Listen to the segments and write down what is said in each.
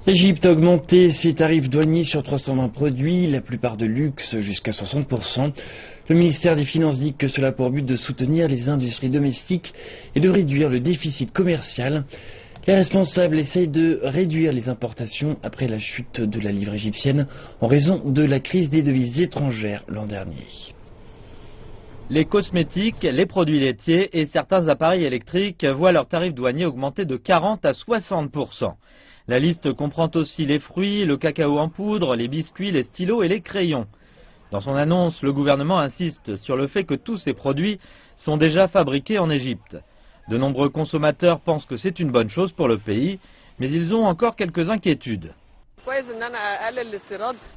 L'Égypte a augmenté ses tarifs douaniers sur 320 produits, la plupart de luxe jusqu'à 60%. Le ministère des Finances dit que cela a pour but de soutenir les industries domestiques et de réduire le déficit commercial. Les responsables essayent de réduire les importations après la chute de la livre égyptienne en raison de la crise des devises étrangères l'an dernier. Les cosmétiques, les produits laitiers et certains appareils électriques voient leurs tarifs douaniers augmenter de 40 à 60%. La liste comprend aussi les fruits, le cacao en poudre, les biscuits, les stylos et les crayons. Dans son annonce, le gouvernement insiste sur le fait que tous ces produits sont déjà fabriqués en Égypte. De nombreux consommateurs pensent que c'est une bonne chose pour le pays, mais ils ont encore quelques inquiétudes.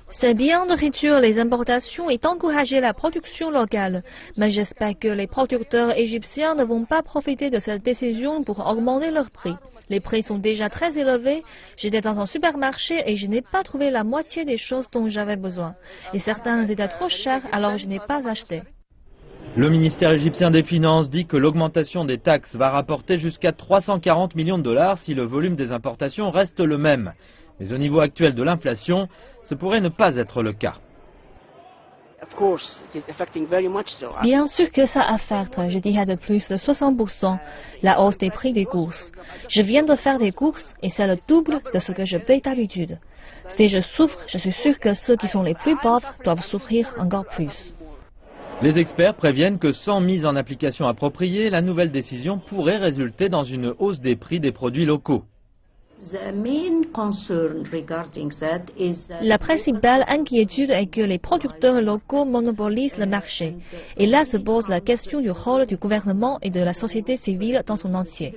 C'est bien de réduire les importations et d'encourager la production locale, mais j'espère que les producteurs égyptiens ne vont pas profiter de cette décision pour augmenter leurs prix. Les prix sont déjà très élevés. J'étais dans un supermarché et je n'ai pas trouvé la moitié des choses dont j'avais besoin. Et certains étaient trop chers, alors je n'ai pas acheté. Le ministère égyptien des Finances dit que l'augmentation des taxes va rapporter jusqu'à 340 millions de dollars si le volume des importations reste le même. Mais au niveau actuel de l'inflation, ce pourrait ne pas être le cas. Bien sûr que ça affecte, je dirais de plus de 60%, la hausse des prix des courses. Je viens de faire des courses et c'est le double de ce que je paye d'habitude. Si je souffre, je suis sûr que ceux qui sont les plus pauvres doivent souffrir encore plus. Les experts préviennent que sans mise en application appropriée, la nouvelle décision pourrait résulter dans une hausse des prix des produits locaux. La principale inquiétude est que les producteurs locaux monopolisent le marché. Et là se pose la question du rôle du gouvernement et de la société civile dans son entier.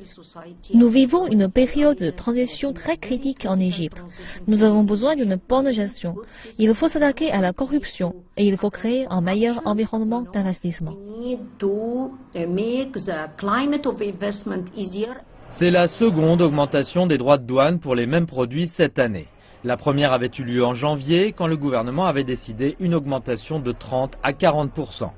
Nous vivons une période de transition très critique en Égypte. Nous avons besoin d'une bonne gestion. Il faut s'attaquer à la corruption et il faut créer un meilleur environnement d'investissement. C'est la seconde augmentation des droits de douane pour les mêmes produits cette année. La première avait eu lieu en janvier quand le gouvernement avait décidé une augmentation de 30 à 40%.